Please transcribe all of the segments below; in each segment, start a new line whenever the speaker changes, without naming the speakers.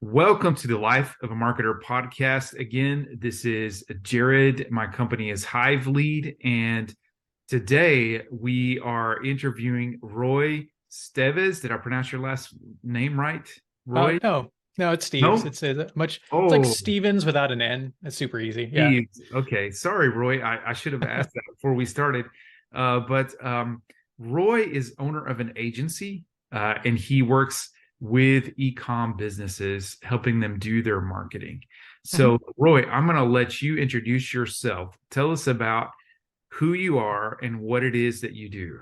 Welcome to the Life of a Marketer podcast. Again, this is Jared. My company is Hive Lead, and today we are interviewing Roy Steves. Did I pronounce your last name right? Roy?
No, it's Steve's.
No?
It's like
Oh,
Stevens without an N. It's super easy. Yeah.
Steve. Okay. Sorry, Roy. I should have asked that before we started. But Roy is owner of an agency, and he works with e-com businesses, helping them do their marketing.
Mhm.
So, Roy, I'm going to let you introduce yourself. Tell us about who you are and what it is that you do.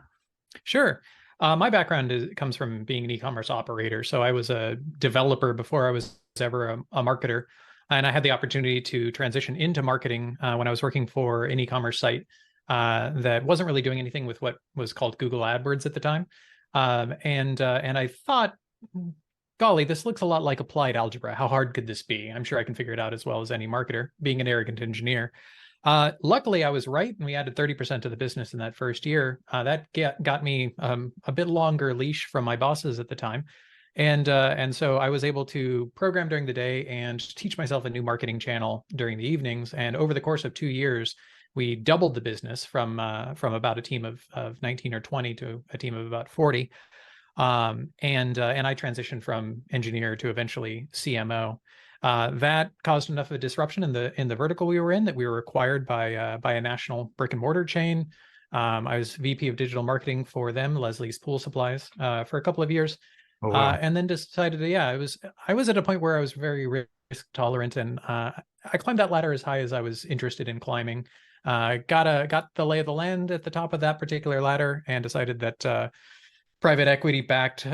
Sure. My background comes from being an e-commerce operator. So I was a developer before I was ever a marketer. And I had the opportunity to transition into marketing when I was working for an e-commerce site that wasn't really doing anything with what was called Google AdWords at the time. And I thought, golly, this looks a lot like applied algebra. How hard could this be? I'm sure I can figure it out as well as any marketer, being an arrogant engineer. Luckily, I was right, and we added 30% of the business in that first year. That got me a bit longer leash from my bosses at the time. And so I was able to program during the day and teach myself a new marketing channel during the evenings. And over the course of 2 years, we doubled the business from about a team of 19 or 20 to a team of about 40. And I transitioned from engineer to eventually CMO. That caused enough of a disruption in the vertical we were in that we were acquired by a national brick and mortar chain. I was VP of digital marketing for them, Leslie's Pool Supplies, for a couple of years,
Oh, wow.
and then decided, yeah, I was at a point where I was very risk tolerant, and I climbed that ladder as high as I was interested in climbing. Got the lay of the land at the top of that particular ladder, and decided that private equity backed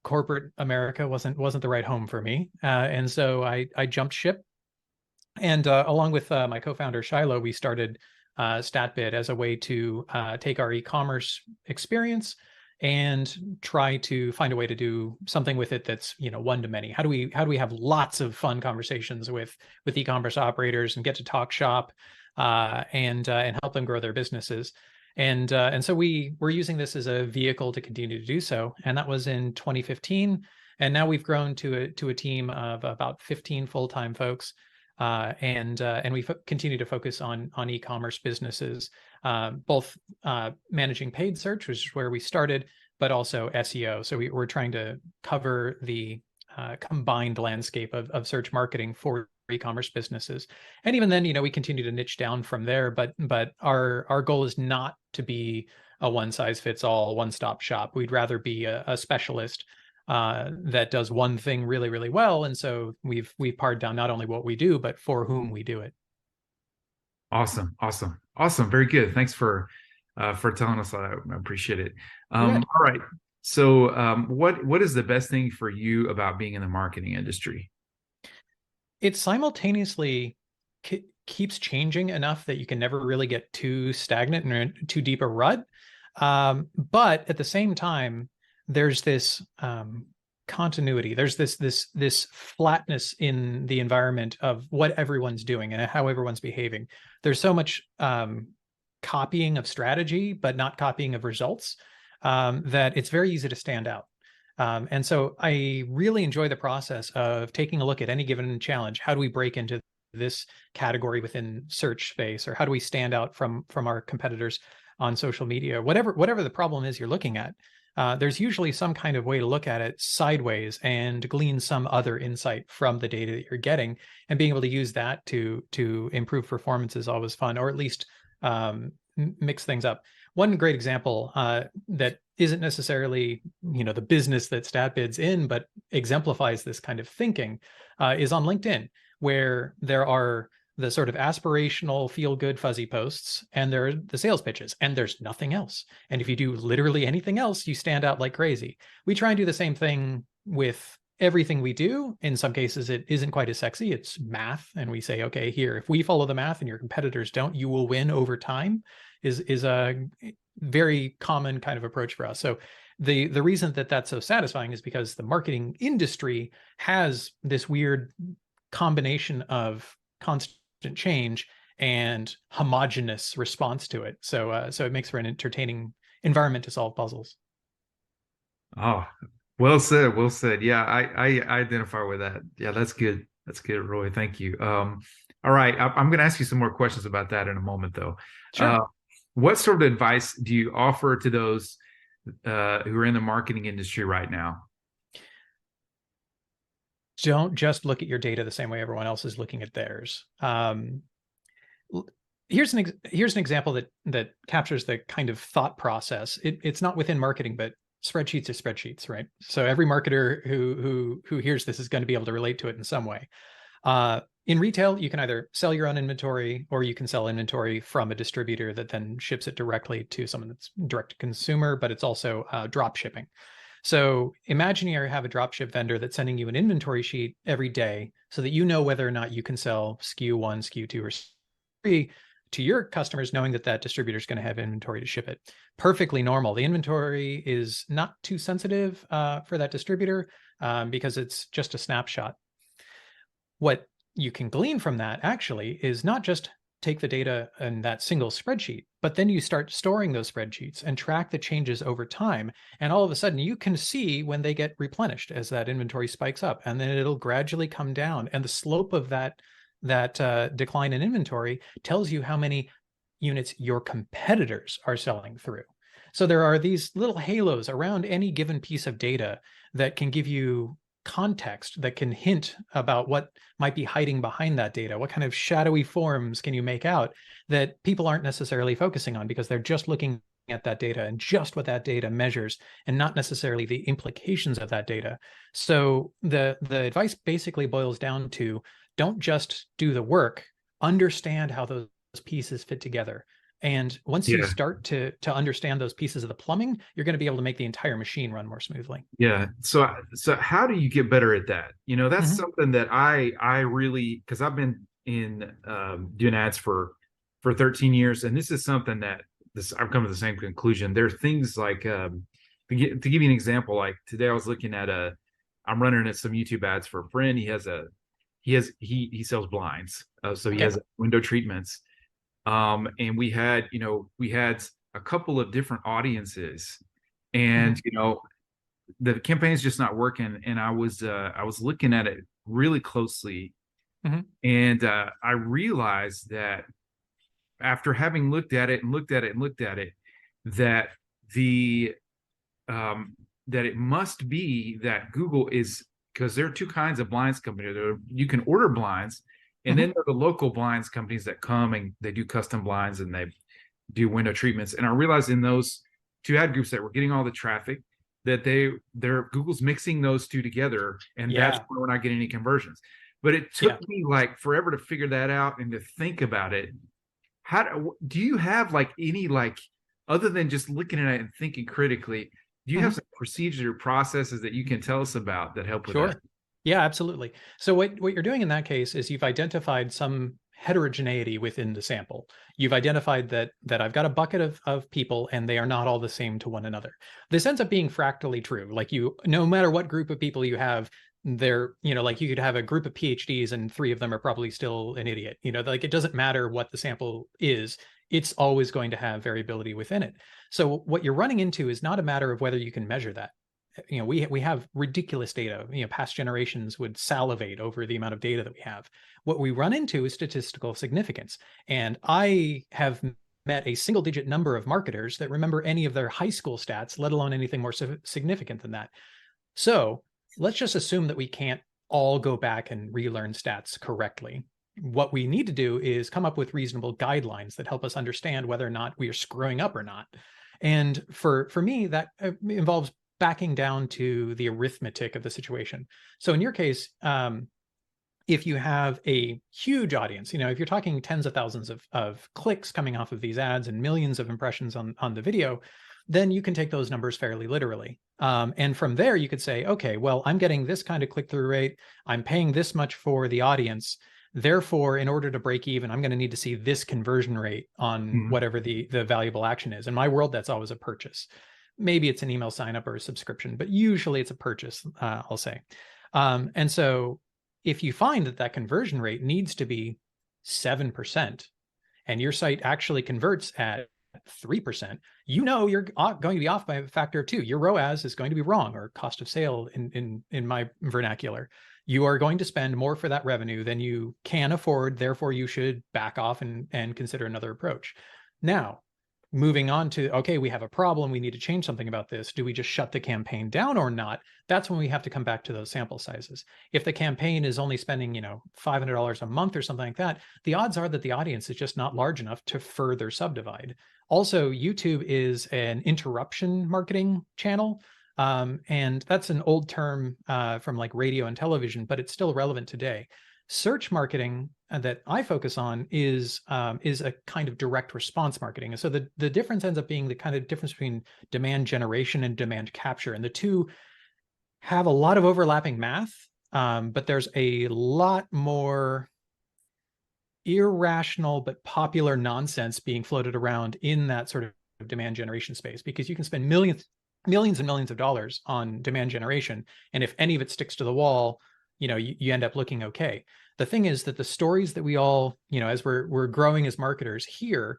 corporate America wasn't the right home for me. And so I jumped ship. And along with my co-founder Shiloh, we started StatBid as a way to take our e-commerce experience and try to find a way to do something with it that's one to many. How do we have lots of fun conversations with e-commerce operators and get to talk shop and help them grow their businesses. And so we were using this as a vehicle to continue to do so. And that was in 2015. And now we've grown to a team of about 15 full-time folks. And we continue to focus on e-commerce businesses, both managing paid search, which is where we started, but also SEO. So we're trying to cover the combined landscape of search marketing for e-commerce businesses. And even then, we continue to niche down from there. But our goal is not to be a one size fits all, one stop shop. We'd rather be a specialist that does one thing really, really well. And so we've pared down not only what we do, but for whom we do it.
Awesome. Awesome. Awesome. Very good. Thanks for telling us that. I appreciate it.
You bet.
All right. So, what is the best thing for you about being in the marketing industry?
It simultaneously keeps changing enough that you can never really get too stagnant and too deep a rut. But at the same time, there's this continuity. There's this flatness in the environment of what everyone's doing and how everyone's behaving. There's so much copying of strategy, but not copying of results, that it's very easy to stand out. And so I really enjoy the process of taking a look at any given challenge. How do we break into this category within search space, or how do we stand out from our competitors on social media? Whatever the problem is you're looking at, there's usually some kind of way to look at it sideways and glean some other insight from the data that you're getting, and being able to use that to improve performance is always fun, or at least mix things up. One great example that isn't necessarily the business that StatBid's in, but exemplifies this kind of thinking is on LinkedIn, where there are the sort of aspirational, feel-good, fuzzy posts, and there are the sales pitches, and there's nothing else. And if you do literally anything else, you stand out like crazy. We try and do the same thing with everything we do. In some cases, it isn't quite as sexy. It's math, and we say, okay, here, if we follow the math and your competitors don't, you will win over time. Is a very common kind of approach for us. So the reason that that's so satisfying is because the marketing industry has this weird combination of constant change and homogenous response to it. So it makes for an entertaining environment to solve puzzles.
Oh, Well said. Well said. Yeah, I identify with that. Yeah, that's good. That's good, Roy. Thank you. All right, I'm going to ask you some more questions about that in a moment, though. Uh,
Sure.
what sort of advice do you offer to those who are in the marketing industry right now?
Don't just look at your data the same way everyone else is looking at theirs. Here's an example that captures the kind of thought process. It's not within marketing, but spreadsheets are spreadsheets, right? So every marketer who hears this is going to be able to relate to it in some way. In retail, you can either sell your own inventory or you can sell inventory from a distributor that then ships it directly to someone that's direct to consumer, but it's also drop shipping. So imagine you have a dropship vendor that's sending you an inventory sheet every day so that you know whether or not you can sell SKU 1, SKU 2, or 3 to your customers, knowing that that distributor is going to have inventory to ship it. Perfectly normal. The inventory is not too sensitive for that distributor because it's just a snapshot. What you can glean from that actually is not just take the data in that single spreadsheet, but then you start storing those spreadsheets and track the changes over time. And all of a sudden you can see when they get replenished as that inventory spikes up, and then it'll gradually come down. And the slope of that decline in inventory tells you how many units your competitors are selling through. So there are these little halos around any given piece of data that can give you context, that can hint about what might be hiding behind that data. What kind of shadowy forms can you make out that people aren't necessarily focusing on because they're just looking at that data and just what that data measures and not necessarily the implications of that data. So the advice basically boils down to don't just do the work, understand how those pieces fit together. And once you
Yeah,
start to understand those pieces of the plumbing, you're going to be able to make the entire machine run more smoothly.
yeah. So how do you get better at that? That's
Mm-hmm.
something that I really, because I've been in doing ads for 13 years, and this is something that this I've come to the same conclusion. There are things like to give you an example, like today I was looking at I'm running at some YouTube ads for a friend. He sells blinds, so he
Okay.
has window treatments. And we had a couple of different audiences,
Mm-hmm.
and the campaign is just not working. And I was looking at it really closely,
Mm-hmm.
and I realized that after having looked at it and looked at it and looked at it, that the that it must be that Google is, because there are two kinds of blinds companies. You can order blinds, and then
Mm-hmm.
there are the local blinds companies that come and they do custom blinds and they do window treatments. And I realized in those two ad groups that were getting all the traffic that they're Google's mixing those two together, and that's
Yeah.
why we're not getting any conversions. But it
Yeah.
took me like forever to figure that out and to think about it. How do you have like any, like, other than just looking at it and thinking critically, do you have
Mm-hmm.
some procedures or processes that you can tell us about that help with that?
Sure. Yeah, absolutely. So what you're doing in that case is you've identified some heterogeneity within the sample. You've identified that I've got a bucket of people and they are not all the same to one another. This ends up being fractally true. Like no matter what group of people you have, they're, like you could have a group of PhDs and 3 of them are probably still an idiot. Like it doesn't matter what the sample is, it's always going to have variability within it. So what you're running into is not a matter of whether you can measure that. We have ridiculous data. Past generations would salivate over the amount of data that we have. What we run into is statistical significance. And I have met a single digit number of marketers that remember any of their high school stats, let alone anything more significant than that. So let's just assume that we can't all go back and relearn stats correctly. What we need to do is come up with reasonable guidelines that help us understand whether or not we are screwing up or not. And for me, that involves backing down to the arithmetic of the situation. So in your case, if you have a huge audience, if you're talking tens of thousands of clicks coming off of these ads and millions of impressions on the video, then you can take those numbers fairly literally. And from there, you could say, okay, well, I'm getting this kind of click-through rate. I'm paying this much for the audience. Therefore, in order to break even, I'm going to need to see this conversion rate on
Mhm.
whatever the valuable action is. In my world, that's always a purchase. Maybe it's an email sign up or a subscription, but usually it's a purchase, I'll say. And so if you find that conversion rate needs to be 7%, and your site actually converts at 3%, you know you're going to be off by a factor of 2. Your ROAS is going to be wrong, or cost of sale in my vernacular. You are going to spend more for that revenue than you can afford. Therefore, you should back off and consider another approach. Now, moving on to, okay, we have a problem. We need to change something about this. Do we just shut the campaign down or not? That's when we have to come back to those sample sizes. If the campaign is only spending, $500 a month or something like that, the odds are that the audience is just not large enough to further subdivide. Also, YouTube is an interruption marketing channel. And that's an old term from like radio and television, but it's still relevant today. Search marketing that I focus on is a kind of direct response marketing. And so the difference ends up being the kind of difference between demand generation and demand capture. And the two have a lot of overlapping math, but there's a lot more irrational but popular nonsense being floated around in that sort of demand generation space, because you can spend millions and millions of dollars on demand generation, and if any of it sticks to the wall, you end up looking okay. The thing is that the stories that we all, as we're growing as marketers here,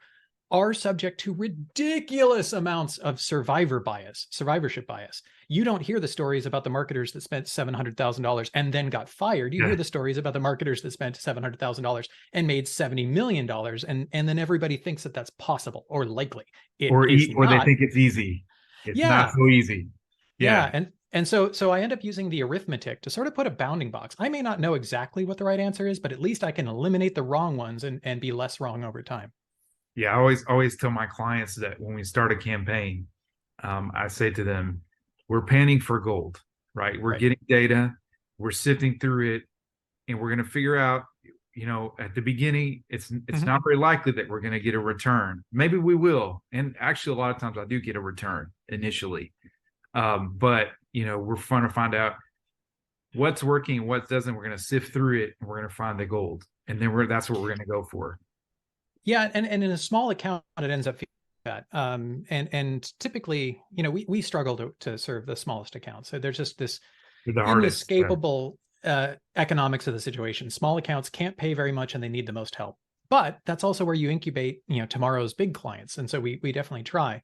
are subject to ridiculous amounts of survivorship bias. You don't hear the stories about the marketers that spent $700,000 and then got fired. You hear the stories about the marketers that spent $700,000 and made $70 million, and then everybody thinks that that's possible or likely.
Or they think it's easy. It's not so easy.
Yeah. And so I end up using the arithmetic to sort of put a bounding box. I may not know exactly what the right answer is, but at least I can eliminate the wrong ones and be less wrong over time.
Yeah, I always tell my clients that when we start a campaign, I say to them, we're panning for gold, right? We're getting data, we're sifting through it, and we're going to figure out, at the beginning, it's not very likely that we're going to get a return. Maybe we will. And actually, a lot of times I do get a return initially. But, we're trying to find out what's working, what doesn't. We're going to sift through it, and we're going to find the gold. And then that's what we're going to go for.
Yeah. And in a small account, it ends up feeling that. And typically, we struggle to serve the smallest accounts. So there's just this inescapable economics of the situation. Small accounts can't pay very much and they need the most help. But that's also where you incubate, tomorrow's big clients. And so we definitely try.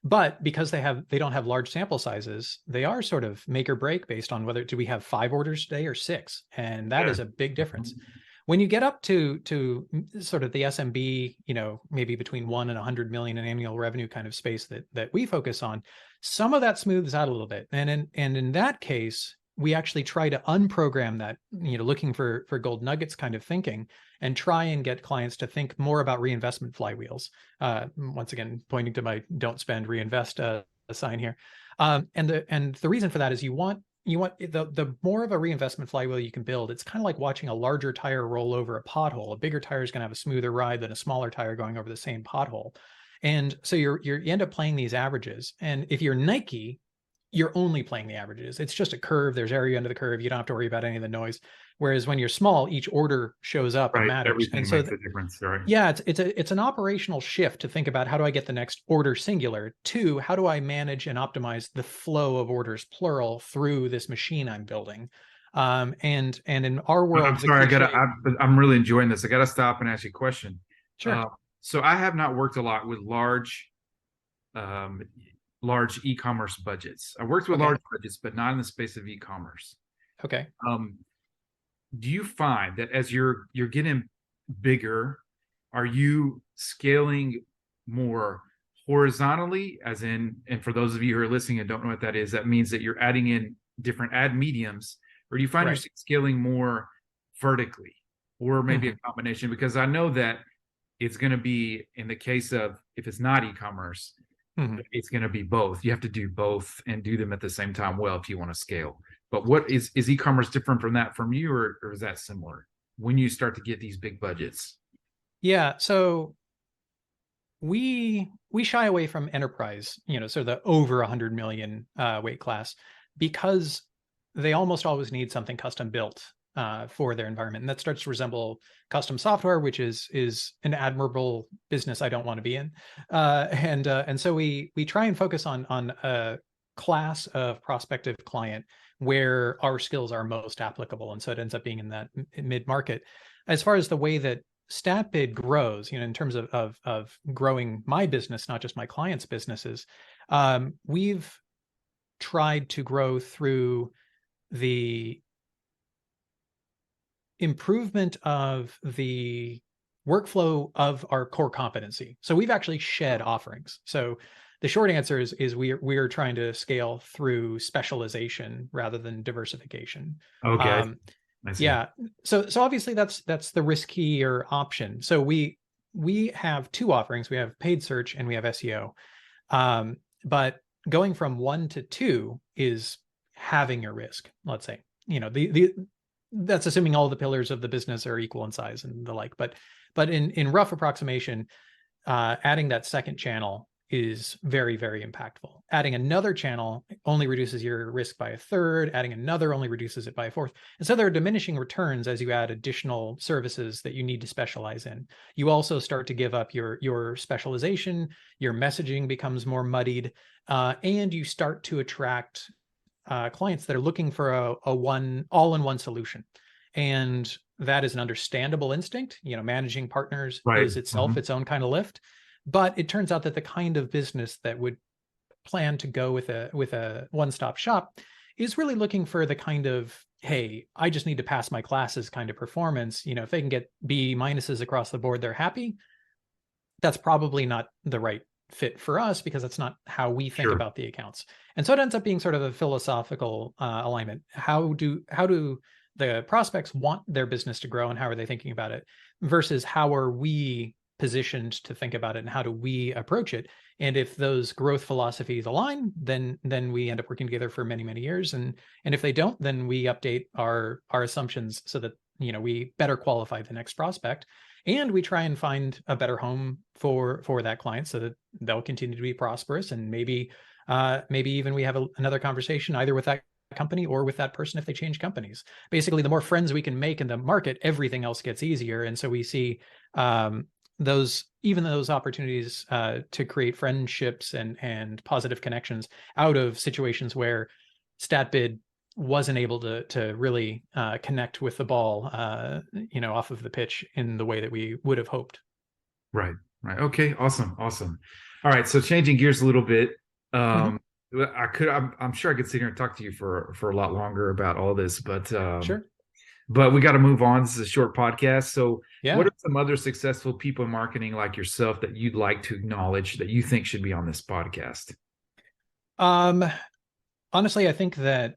But because they don't have large sample sizes, they are sort of make or break based on whether do we have 5 orders today or 6. And that is a big difference. When you get up to sort of the SMB, maybe between 1 and 100 million in annual revenue kind of space that we focus on, some of that smooths out a little bit. And in that case, we actually try to unprogram that, looking for gold nuggets kind of thinking, and try and get clients to think more about reinvestment flywheels. Once again, pointing to my don't spend, reinvest sign here. And the reason for that is you want the more of a reinvestment flywheel you can build. It's kind of like watching a larger tire roll over a pothole. A bigger tire is going to have a smoother ride than a smaller tire going over the same pothole. And so you end up playing these averages. And if you're Nike, you're only playing the averages. It's just a curve. There's area under the curve. You don't have to worry about any of the noise. Whereas when you're small, each order shows up and matters.
Everything
and so
makes a difference, right?
Yeah, it's an operational shift to think about how do I get the next order singular to how do I manage and optimize the flow of orders plural through this machine I'm building. And in our world,
I'm sorry, I'm really enjoying this. I got to stop and ask you a question.
Sure.
So I have not worked a lot with large e-commerce budgets. I worked with large budgets, but not in the space of e-commerce.
Okay.
Do you find that as you're getting bigger, are you scaling more horizontally, as in, and for those of you who are listening and don't know what that is, that means that you're adding in different ad mediums, or do you find you're scaling more vertically, or maybe a combination? Because I know that it's going to be, in the case of, if it's not e-commerce, it's going to be both. You have to do both and do them at the same time well if you want to scale. But what is e-commerce different from that from you, or is that similar when you start to get these big budgets?
Yeah, so we shy away from enterprise, so the over 100 million weight class, because they almost always need something custom built for their environment, and that starts to resemble custom software, which is an admirable business I don't want to be in. And so we try and focus on a class of prospective client where our skills are most applicable, and so it ends up being in that mid market. As far as the way that StatBid grows, in terms of growing my business, not just my clients' businesses, we've tried to grow through the improvement of the workflow of our core competency. So we've actually shed offerings. So the short answer is we're trying to scale through specialization rather than diversification.
Okay. I see.
Yeah. So obviously that's the riskier option. So we have two offerings. We have paid search and we have SEO. But going from 1 to 2 is having a risk, let's say. That's assuming all the pillars of the business are equal in size and the like. But in rough approximation, adding that second channel is very, very impactful. Adding another channel only reduces your risk by a third. Adding another only reduces it by a fourth. And so there are diminishing returns as you add additional services that you need to specialize in. You also start to give up your specialization. Your messaging becomes more muddied, and you start to attract clients that are looking for a one all-in-one solution. And that is an understandable instinct. Managing partners is itself its own kind of lift. But it turns out that the kind of business that would plan to go with a one-stop shop is really looking for the kind of, hey, I just need to pass my classes kind of performance. If they can get B minuses across the board, they're happy. That's probably not the right fit for us because that's not how we think about the accounts. And so it ends up being sort of a philosophical alignment. How do the prospects want their business to grow, and how are they thinking about it, versus how are we positioned to think about it and how do we approach it? And if those growth philosophies align, then we end up working together for many, many years. And if they don't, then we update our assumptions so that we better qualify the next prospect, and we try and find a better home for that client so that they'll continue to be prosperous. And maybe even we have another conversation either with that company or with that person if they change companies. Basically, the more friends we can make in the market, everything else gets easier. And so we see those opportunities to create friendships and positive connections out of situations where StatBid wasn't able to really connect with the ball, off of the pitch in the way that we would have hoped.
Right. Okay. Awesome. All right. So changing gears a little bit. I'm sure I could sit here and talk to you for a lot longer about all this, but
sure.
But we got to move on. This is a short podcast. So
what
are some other successful people in marketing like yourself that you'd like to acknowledge that you think should be on this podcast?
Honestly, I think that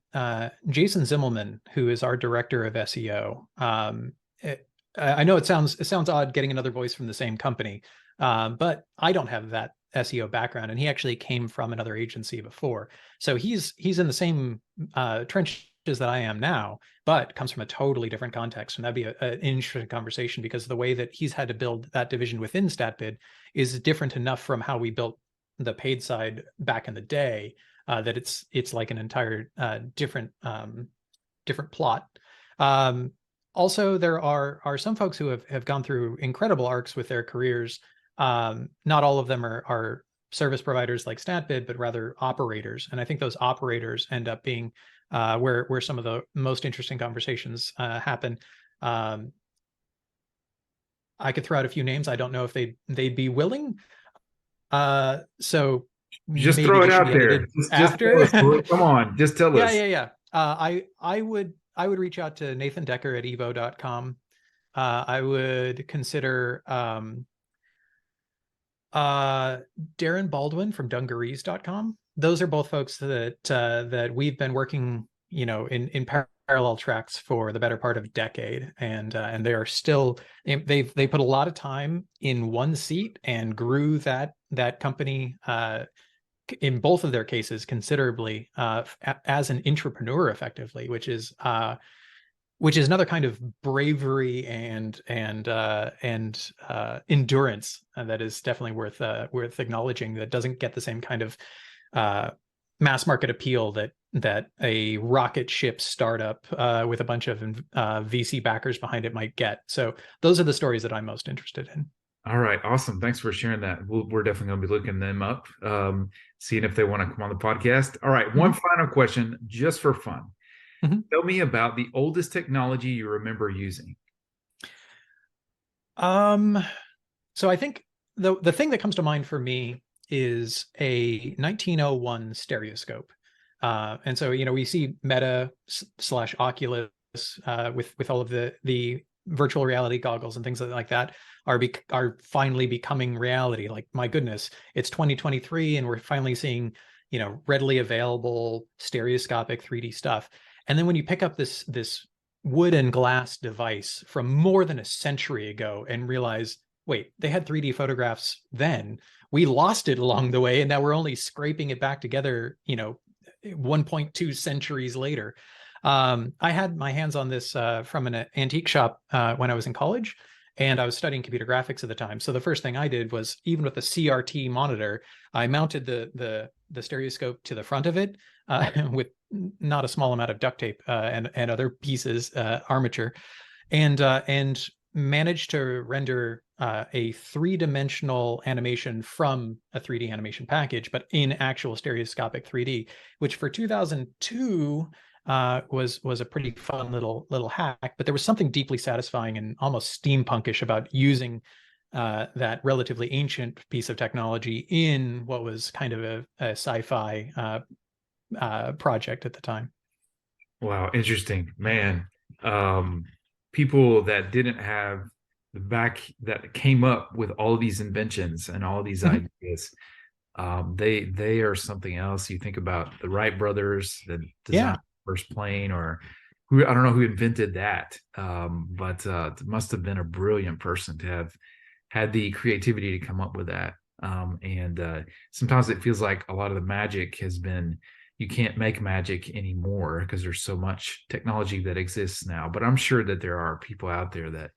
Jason Zimmelman, who is our director of SEO, I know it sounds odd getting another voice from the same company, but I don't have that SEO background, and he actually came from another agency before. So he's in the same trenches that I am now, but comes from a totally different context. And that'd be an interesting conversation because the way that he's had to build that division within StatBid is different enough from how we built the paid side back in the day that it's like an entire different plot. Also, there are some folks who have gone through incredible arcs with their careers. Not all of them are service providers like StatBid, but rather operators. And I think those operators end up being where some of the most interesting conversations happen. I could throw out a few names. I don't know if they'd be willing. So
just throw it out there. Just tell us, come on, just tell us.
Yeah. I would reach out to Nathan Decker at evo.com. I would consider Darren Baldwin from dungarees.com. Those are both folks that we've been working, in parallel tracks for the better part of a decade, and they are still they put a lot of time in one seat and grew that company in both of their cases considerably as an entrepreneur effectively, which is another kind of bravery and endurance that is definitely worth acknowledging, that doesn't get the same kind of mass market appeal that a rocket ship startup with a bunch of VC backers behind it might get. So those are the stories that I'm most interested in.
All right. Awesome. Thanks for sharing that. We're definitely going to be looking them up, seeing if they want to come on the podcast. All right. One final question, just for fun. Tell me about the oldest technology you remember using.
So I think the thing that comes to mind for me is a 1901 stereoscope. And so, we see Meta / Oculus with all of the virtual reality goggles and things like that are finally becoming reality. Like, my goodness, it's 2023 and we're finally seeing, readily available stereoscopic 3D stuff. And then when you pick up this wood and glass device from more than a century ago and realize, wait, they had 3D photographs then. We lost it along the way, and now we're only scraping it back together, 1.2 centuries later. I had my hands on this from an antique shop when I was in college, and I was studying computer graphics at the time. So the first thing I did was, even with a CRT monitor, I mounted the stereoscope to the front of it with not a small amount of duct tape and other pieces, armature, and managed to render a 3-dimensional animation from a 3D animation package, but in actual stereoscopic 3D, which for 2002 was a pretty fun little hack. But there was something deeply satisfying and almost steampunkish about using that relatively ancient piece of technology in what was kind of a sci-fi project at the time.
Wow, interesting, man. People that didn't have the back that came up with all of these inventions and all of these ideas, they are something else. You think about the Wright brothers that designed the first plane, or who, I don't know who invented that, but it must have been a brilliant person to have had the creativity to come up with that. And sometimes it feels like a lot of the magic has been, you can't make magic anymore because there's so much technology that exists now. But I'm sure that there are people out there that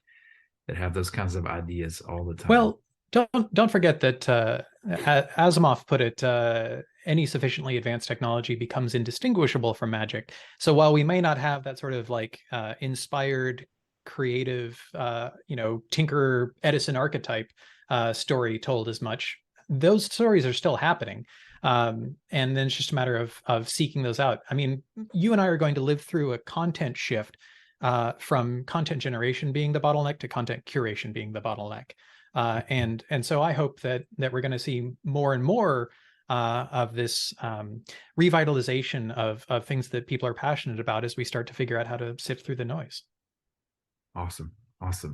have those kinds of ideas all the time.
Well, don't forget that Asimov put it, any sufficiently advanced technology becomes indistinguishable from magic. So while we may not have that sort of like inspired, creative, Tinker Edison archetype story told as much, those stories are still happening. And then it's just a matter of seeking those out. I mean, you and I are going to live through a content shift from content generation being the bottleneck to content curation being the bottleneck. And so I hope that we're going to see more and more of this revitalization of things that people are passionate about as we start to figure out how to sift through the noise.
Awesome.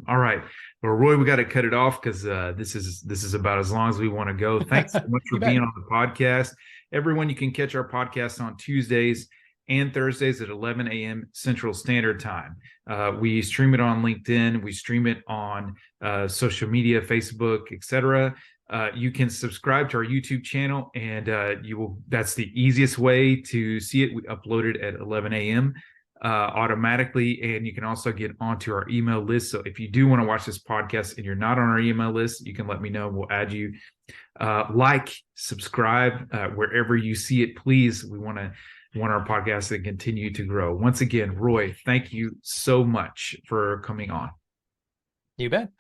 All right. Well, Roy, we got to cut it off because this is about as long as we want to go. Thanks so much for being on the podcast. Everyone, you can catch our podcast on Tuesdays and Thursdays at 11 a.m. Central Standard Time. We stream it on LinkedIn. We stream it on social media, Facebook, etc. You can subscribe to our YouTube channel, and that's the easiest way to see it. We upload it at 11 a.m. Automatically, and you can also get onto our email list. So if you do want to watch this podcast and you're not on our email list, you can let me know. We'll add you. Subscribe wherever you see it, please. We want our podcast to continue to grow. Once again, Roy, thank you so much for coming on.
You bet.